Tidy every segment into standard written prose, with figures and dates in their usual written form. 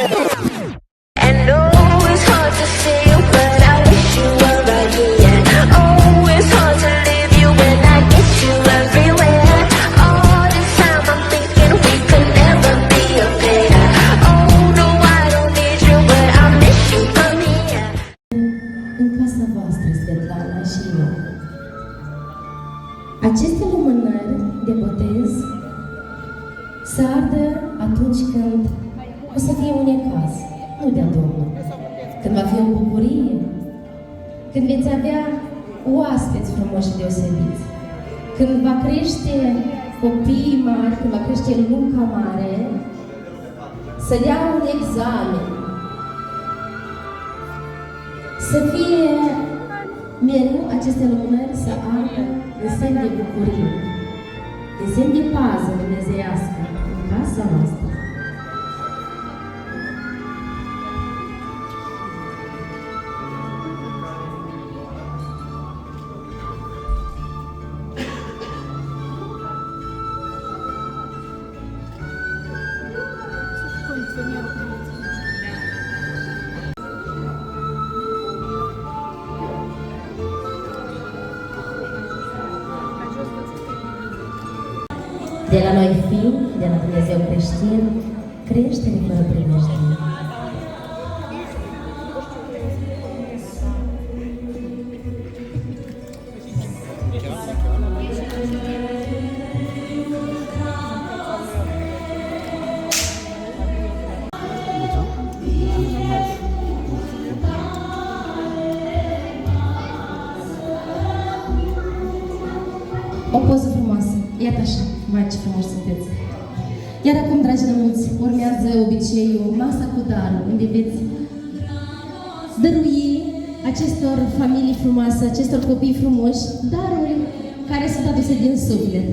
And oh, it's hard to say it, but I wish you were right here. Oh, it's hard to leave you when I get you everywhere. All this time I'm thinking we could never be a pair. Oh no, I don't need you, but I miss you from here. În casa voastră, Svetlana și eu. Aceste lumânări de botez să ardă atunci când o să fie un ecaz, nu de-a Domnului. Când va fi o bucurie, când veți avea oaspeți frumoși și deosebiți, când va crește copiii mari, când va crește Luca mare, să dea un examen, să fie mereu aceste lumânări să ardă în semn de bucurie, în semn de pază dumnezeiască în casa noastră. De la noi fiind, de la Dumnezeu creștin, creștere fără primejdie. O poză frumoasă. Iată așa, vai ce frumos sunteți. Iar acum, dragi nămuți, urmează obiceiul Masa cu darul, unde veți dărui acestor familii frumoase, acestor copii frumoși, daruri care sunt aduse din suflet.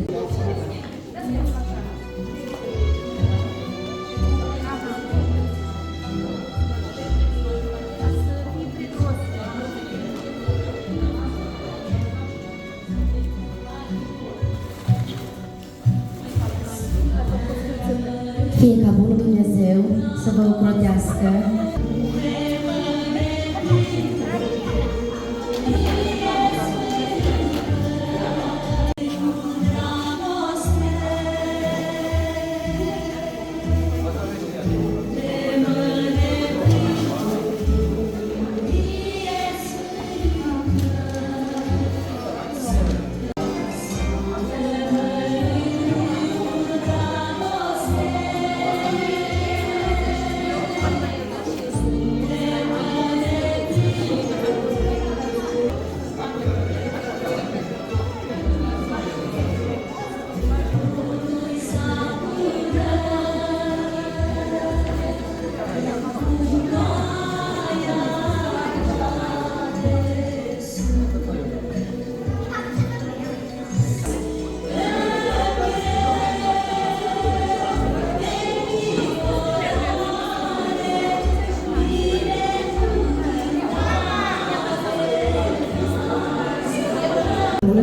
Fie ca bunul Dumnezeu să vă ocrotească.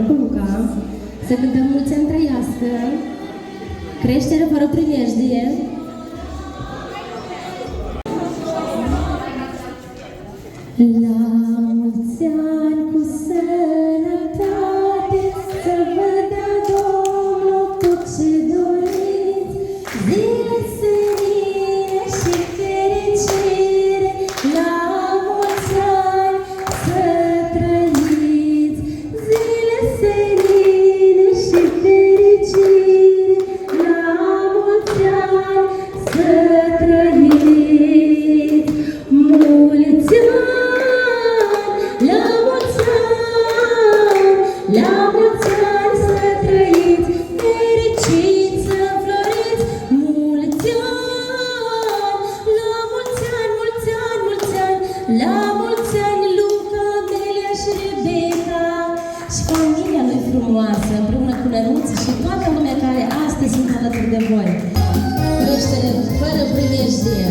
Cu Luca, să cântăm mulți ani trăiască, creștere fără primejdie. La mulți ani cu sănătate, să vă dea Domnul tot ce doriți, zile serine și fericire, la mulți ani să trăiți, zile serine și fericire, la mulți ani să trăiți, mulți ani. La mulți ani să trăiți, fericiți să înfloriți, mulți ani, la mulți ani, mulți ani, mulți ani, la mulți ani, Luca, Amelia și Rebecca și familia lui frumoasă, împreună cu nănuții și toată lumea care astăzi sunt alături de voi. Creștere fără primejdie.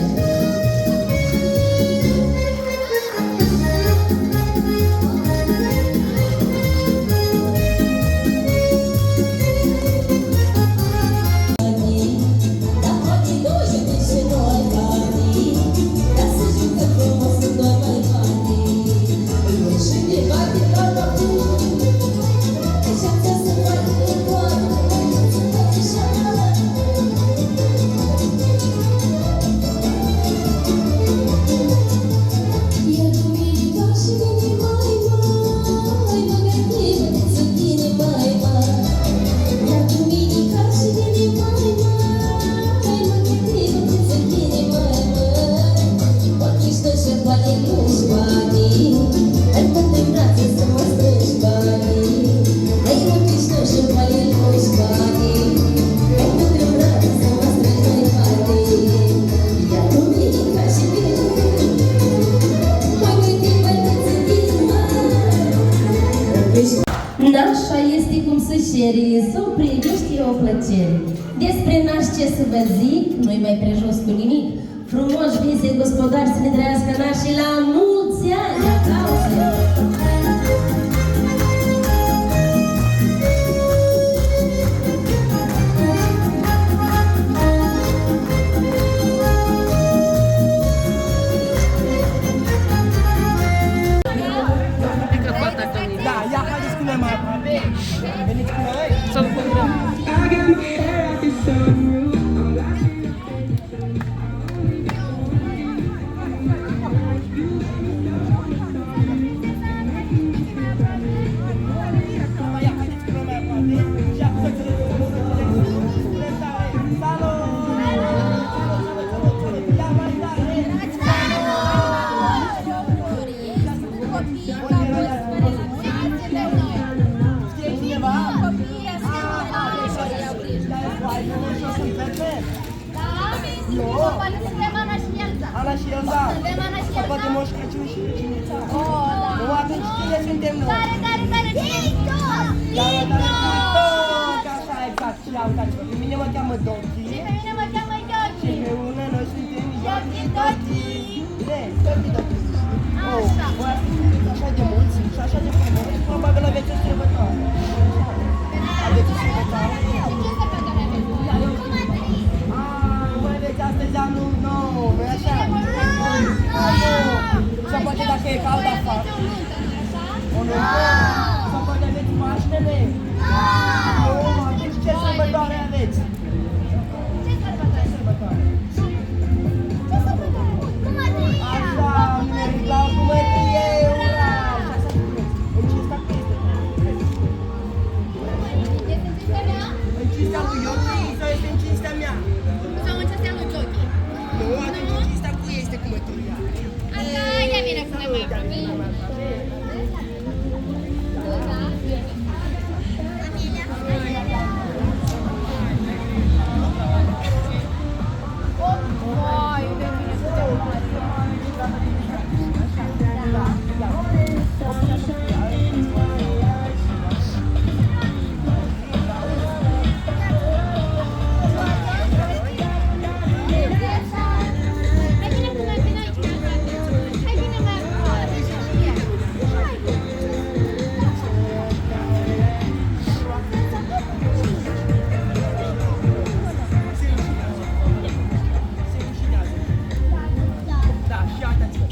plăcere. Despre naș ce să vă zic, nu-i mai prejos cu nimic. Frumoși vise gospodari să ne trăiască nașii la mulți ani, aplauze! Da, ia haideți cu noi mai aproape. Veniți cu noi. Să-l cumpărăm. Ia haideți cu noi mai aproape. Și acum să le Salut! Ia mai tare! Știe cineva? Ana și Elza. Sau poate Moș Crăciun și Crăciunița. Nu, atunci cine suntem noi? Așa, exact. Și uitați-vă, pe mine mă cheamă Doki. Și pe una noi suntem Yorkie Doki. Bine, Yorkie Doki. Voi ați sunteți așa de mulți și așa de frumoși, probabil aveți o sărbătoare. Aveți o sărbătoare? Voi aveți astăzi anul nou, nu-i așa? Sau poate dacă e cald afară. O nuntă? Sau poate aveți Paștele? Atunci ce sărbătoare aveți? Așa, numeric la o cumătrie, ura! Și așa spuneți. În cinstea cu este? În cinstea lui Yorkie sau este în cinstea mea? Nu, atunci în cinstea cu este cumătria. Ia vine să ne mai apropiem. Da, și uitați-vă.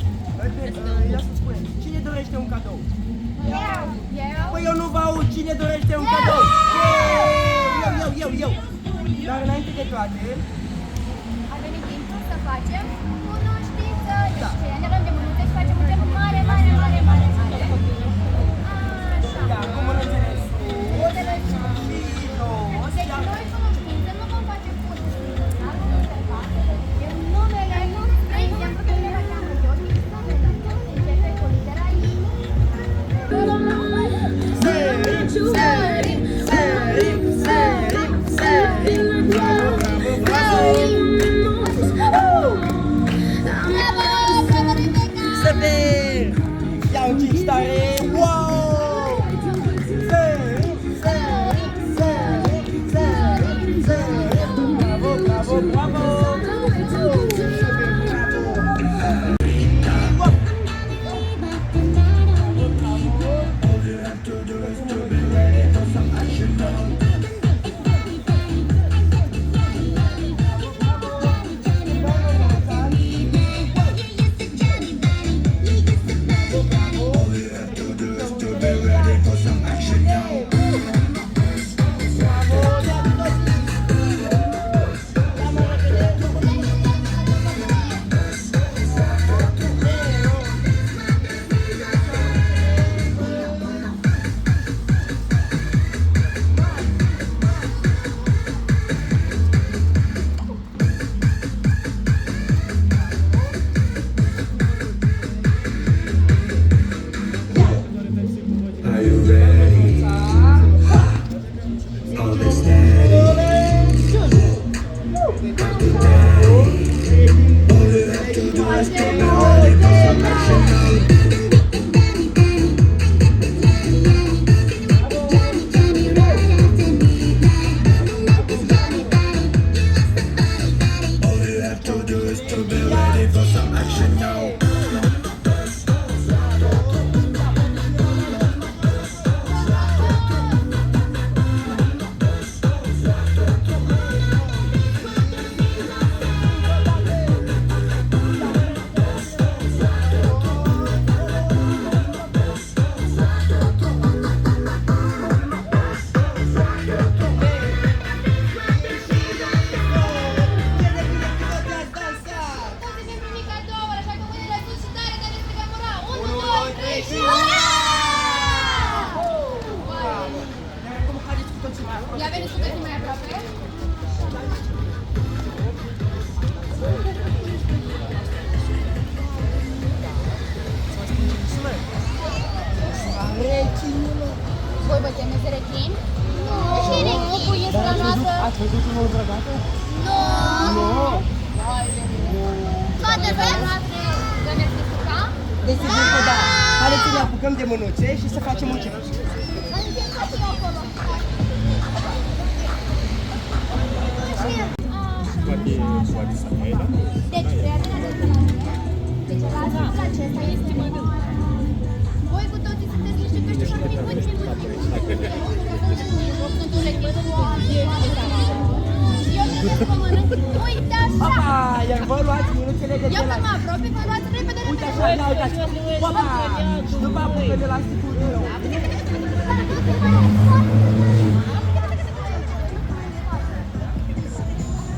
Ia să spune, cine dorește un cadou? Păi eu nu vă aud, cine dorește un cadou? Eu. Dar înainte de toate, A venit timpul să facem cunoștință. Da. Deci ne luăm de mânuțe și facem un gemn mare. Așa. ia, cum mă înțeles? Udele și Și jos, deci ia. noi cunoștință nu vom face cunoștință, da? Vom observa. E numele, de exemplu, că mine mă cheamă Yorkie, numele începe cu litera I. Sărim. Toți ne primi cadouri, așa că mâinile sus și tare de ne strigăm ura! 1, 2, 3 și ura! Dar acum haideți cu toții mai aproape. Ia veniți cu toții mai aproape. Voi vă temeți de rechin? Nu! De ce rechin? Păi este la noastră? Ați văzut un ou drăgată? Nu! Nu! Toate vrem noastre să ne descurca? Desigur că da. Haideți să ne apucăm de mânuțe și să facem un challenge. Deci, prietena de la mine, deci la timpul acesta este voi cu toții sunteți niște căștioși micuți. Sunt un rechin foarte eu nu să vă mănânc, uite așa! Opa! Iar vă luați mânuțele de Eu pe că la... mă apropii, vă luați repede Uite așa, ia uitați! Opa! Nu vă apucă de la sticul meu.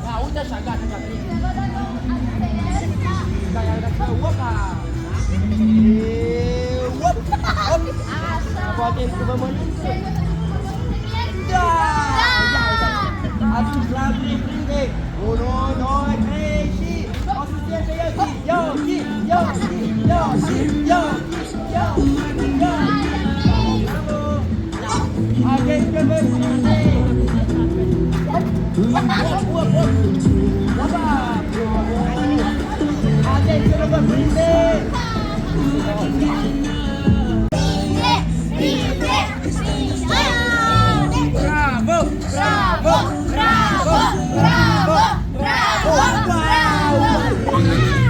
Da, uite așa, gata, gata. Da, ia uitați, opa! Op! Op! Poate să vă mănâncă. Da! Ia uitați! Atunci la prinde! 1, 2, 3 și... O să fie pe Yogi! Haideți că vă prinde! Haideți că vă prinde! Bravo! Bravo! Bravo! Bravo! Bravo!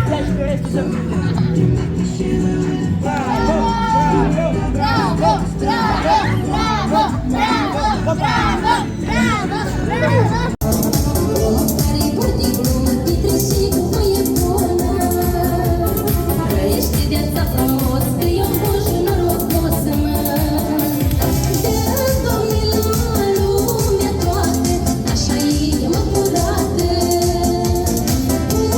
Deci pe restul să prinde! Bravo! Bravo! Trăiește viața frumos, că eu bun și norocos să mă dă Domnul lumea toată, așa inimă curată.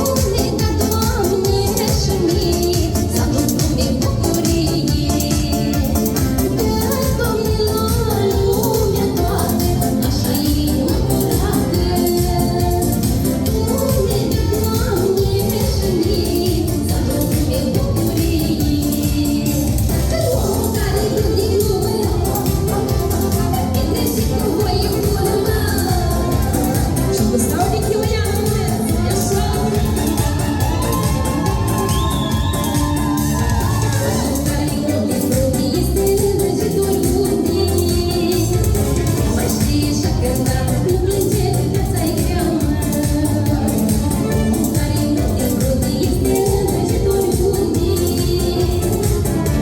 Unica, Doamne, și mie, s-a dus lume bucurie. Dă Domnul lumea toată, așa inimă curată. Unica, Doamne, și mie, s-a dus lume bucurie. Că omul care dă din lume, e și cu voie bună, mă. Și cu stau de chiuia, mă, e așa. Care unde frunte este îndrăgitor unde. Mai știi și-a cântat, nu plânge, viața-i grea, mă. Care unde frunte este îndrăgitor unde.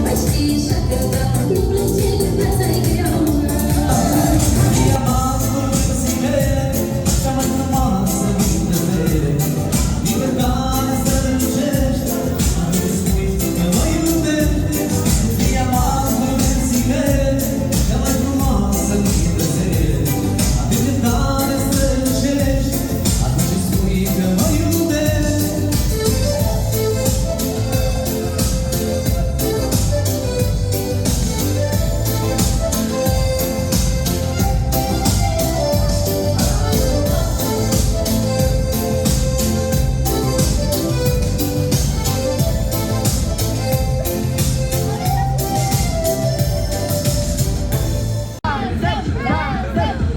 Mai știi și-a cântat, nu plânge, viața-i grea, mă.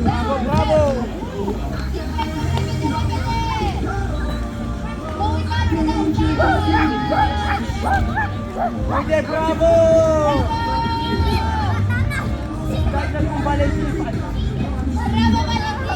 Bravo, bravo! Uite, bravo! Stai că cu Valentin faci. Bravo, Valentin!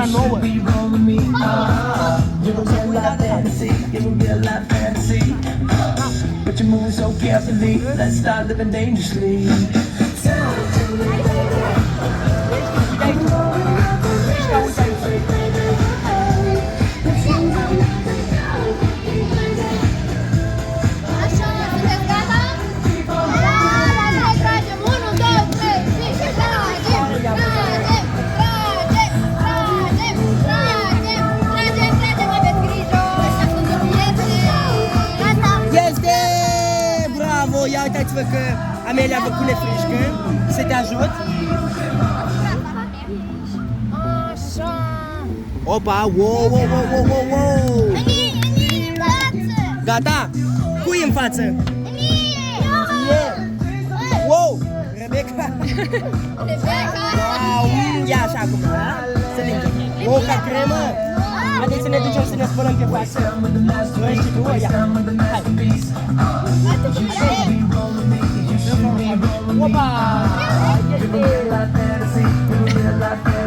deja 9. But you're moving so carefully. Let's start living dangerously. Așa, sunteți gata? La trei tragem, 1, 2, 3, și tragem, aveți grijă, ăștia sunt vieții. Gata! Este! Bravo! Ia uitați-vă că Amelia a făcut nefrișcă. Să te ajut. Așa. Opa! Wow, wow, wow, wow, wow, wow! Enie, în față! Gata? Cui în față? Enie! Wow! Rebecca! Rebecca! Wow! Ia așa acum, da? Să lingem. Wow, ca cremă! Haideți să ne ducem să ne spălăm pe față. Noi și tu, ia! Hai! Opa!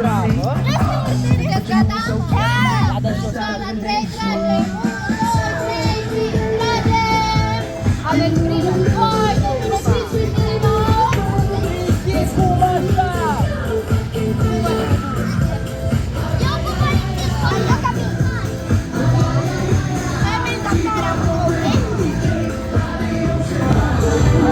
Bravo! Sunteți gata? Așa, la trei tragem, 1, 2, 3 și tragem! Aveți grijă! Hai, de mine, prins! Știți cum așa? Eu cu părinții, hai, eu ca mine! Hai, merg la cara cu ok? Hai, și mai!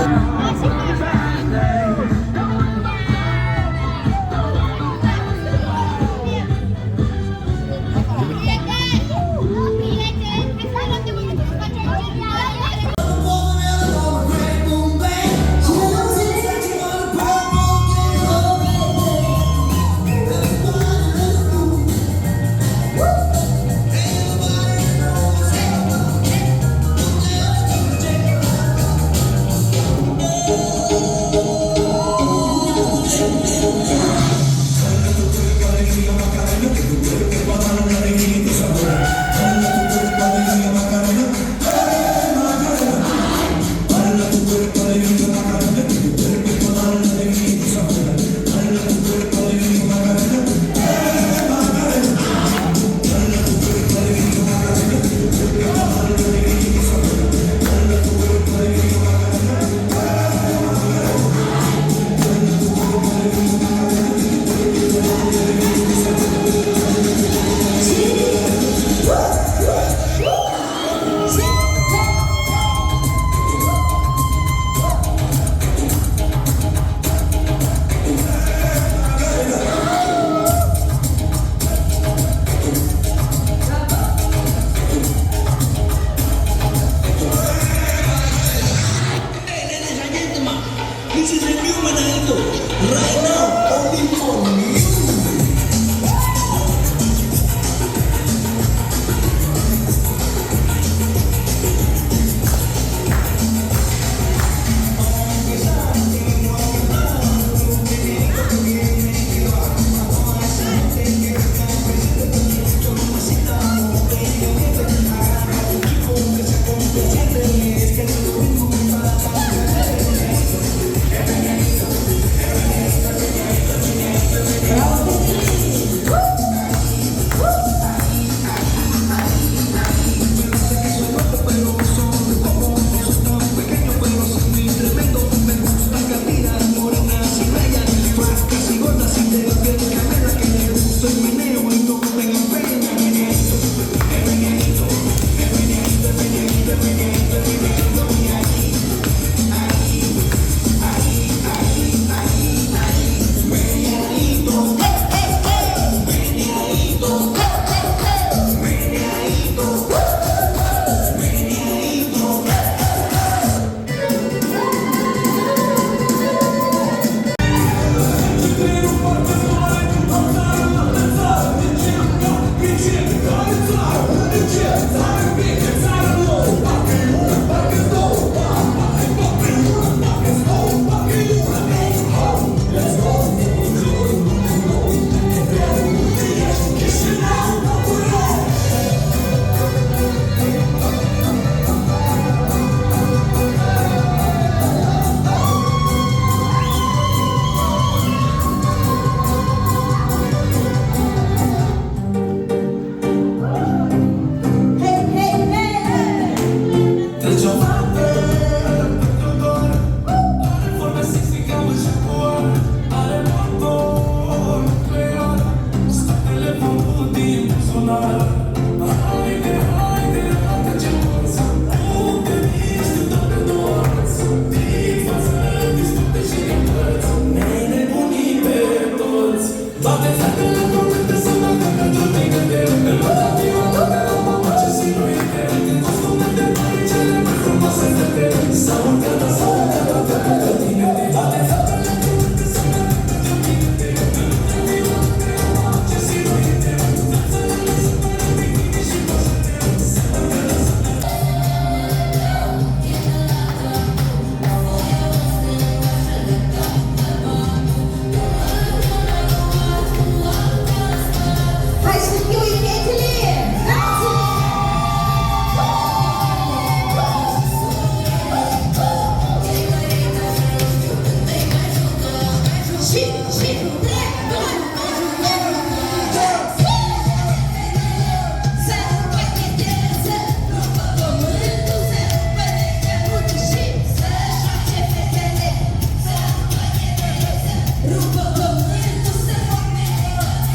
Hai să fiu fetele!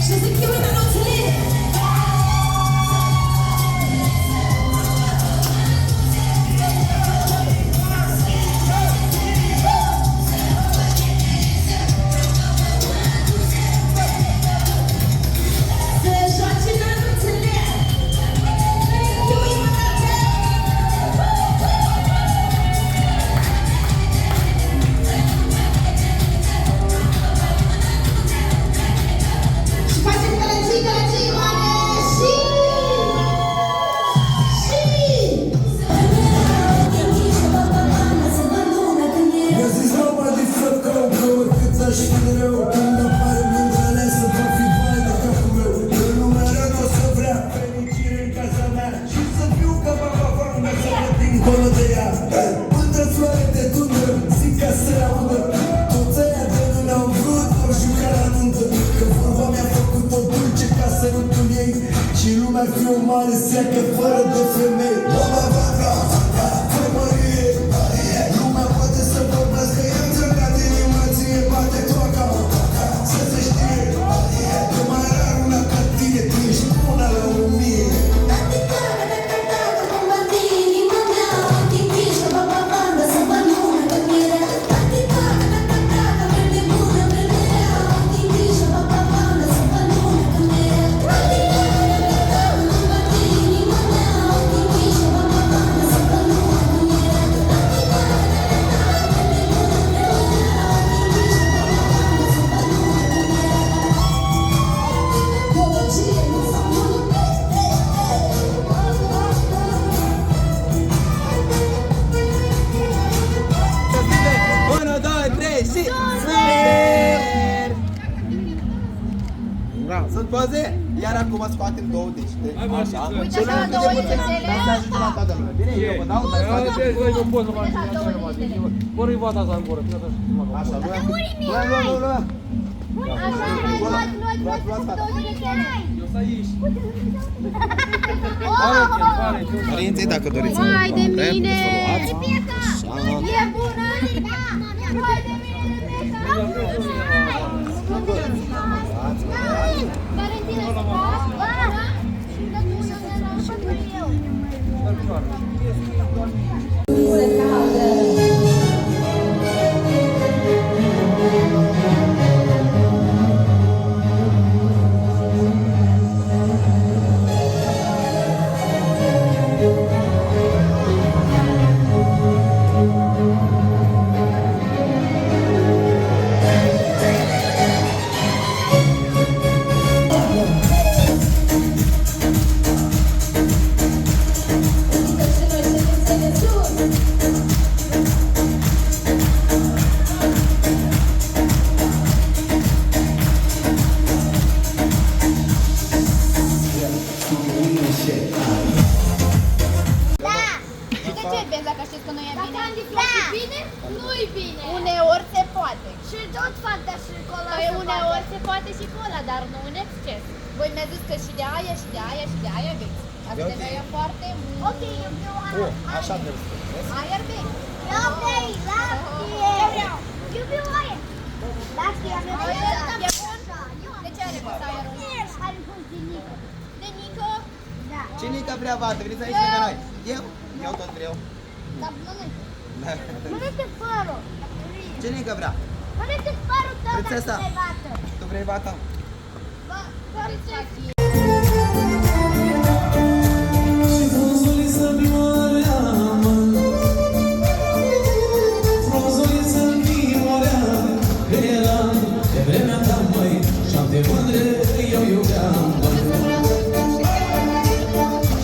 Și să fiu în anunțele! Să joace în anunțele! Eu îi mă dată! Și facem călății, călății, oare și... Mi-a zis mama de fapt că oricât aș fi rău, când apare mândrele să va fi vai de capul meu. În lumea rea n-o să vrea fericire în casa mea și să fiu ca baba vanga să văd dincolo de ea. Până floare de tundă, zic ca să audă, toți aia de nu ne-au vrut, vor juca la nuntă. Că vorba mi-a făcut-o dulce ca sărutul ei și lumea ar fi o mare seacă fără de femei. Mama vanga, fă mărie, lumea poate să vorbească, e înțărcat inima, ție bate toaca. Să se știe, că mai rar una ca tine, tu ești una la 1000. Unu, doi, trei și... Sfânt! Sunt poze? Iar acum scoatem două dește. Așa. Și așa, luăm două câte puțin. degetele. Dar să ajungem la toată lumea. Bine, eu vă dau, dar scoatem. Nu pot să fac ori vata asta în gură. Așa, luăm. Așa, luați două degetele. Eu să ieși. Părinții, dacă doriți. Vai de Vrem, mine! să luați. E bună! Vai de mine, Rebecca! Valentina, să fac? Și că tu nu ne lași pe eu. Gură caldă. Uneori se poate. Și tot fac de și cola. Păi uneori se poate și cola, dar nu în exces. Voi mi-a zis că și de aia, și de aia, și de aia veți. Asta de aia foarte mult. Ok, eu vreau Așa trebuie să faci. aer vechi. Lapte, lapte. Eu vreau aia. Lapte, eu vreau aia. De ce are fost aerul? Are fost de Nico. De Nico? Cine-i că vrea vată? Vreți aici lângă noi? Eu? Eu tot vreau. Dar mănâncă părul. Cine-i că vrea? Mănâncă părul tău dacă Prințesa. vrei vată. Tu vrei vata? Frunzuliță vioarea, mă, frunzuliță vioarea, eram de vremea ta, măi, 7 mândre eu iubeam, măi.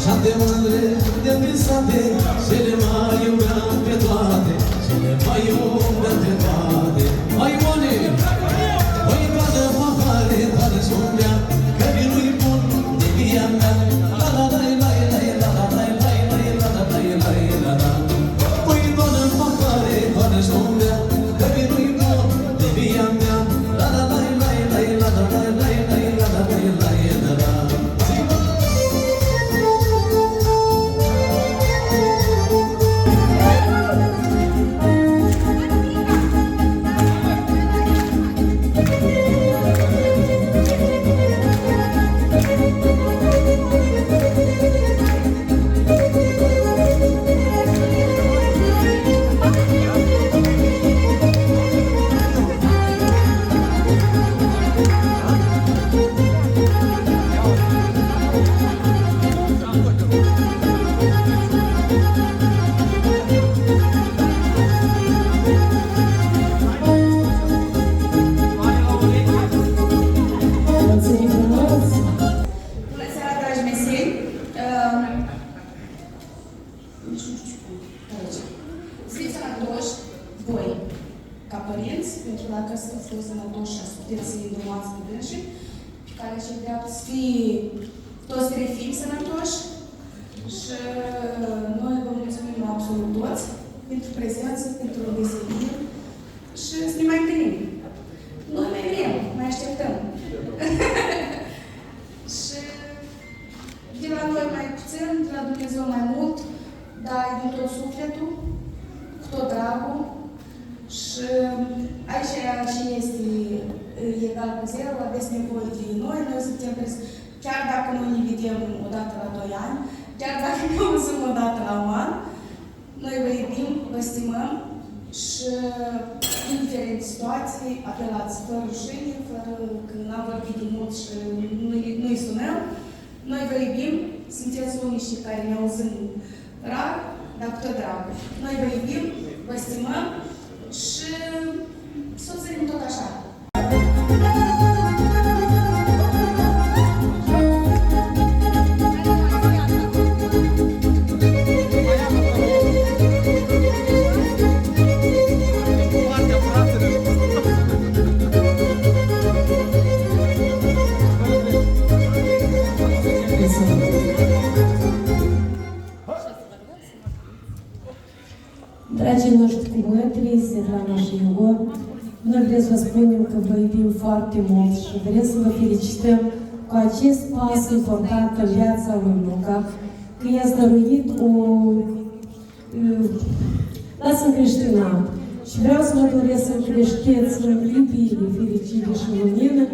7 mândre de visate, ce le mai iubeam pe toate, ce le mai iubeam pe toate. Mai bune, măi, toată pahare, toată sombrea, că vinul-i bun de via mea. La la la la la la la la la la la la la la. Măi, toată pahare, toată sombrea, că vinul-i bun de via mea. La la la la la la la la la la la la la. Mulțumim frumos! Bună seara, dragi meseni! Fiți sănătoși, voi, ca părinți, pentru dacă sunteți voi sănătoși și puteți să-i îndrumați pe dânsii, pe care și vreau să fie toți trei fii sănătoși și noi vă mulțumim absolut toți pentru prezență, pentru veselie și să ne mai întâlnim. Noi mai vrem, mai așteptăm. Și de la noi mai puțin, de la Dumnezeu mai mult, dar din tot sufletul, cu tot dragul. Și aici și este egal cu zero, aveți nevoie de noi, noi suntem chiar dacă noi ne vedem o dată la 2 ani, chiar dacă ne auzim o dată la 1 an, noi vă iubim, vă stimăm și indiferent de situații, apelați fără rușine, fără că n-am vorbit de mult și nu-i sunăm. Noi vă iubim, sunteți unii care ne auzim rar, dar cu tot dragul. Noi vă iubim, vă stimăm și să o ținem tot așa. Dragii noștri cuvântri, Svetlana și Igor, noi vrem să vă spunem că vă iubim foarte mult și vrem să vă felicităm cu acest pas important în viața lui Luca, că i-ați dăruit o las încreștinat. Și vreau să vă doresc să creșteți în iubire, fericire și lumină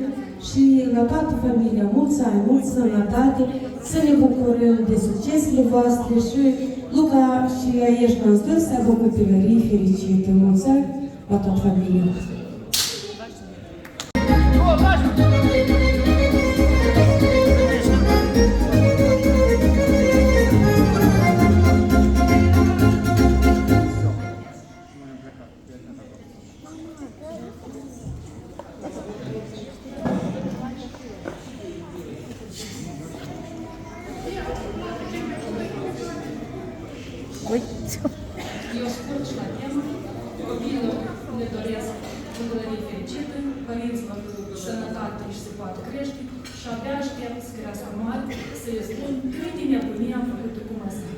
și la toată familia, mulți ani, multă sănătate, să ne bucurăm de succesele voastre și Luca și aici n-ați dus să aibă copilării fericite. Mulți ani la toată familia. Eu scurt și la temă, copilul ne doresc bucurie fericită, părinții vă sănătate și se poate crește și abia aștept să crească mari, să-i spun câte nebunii am făcut cum asta.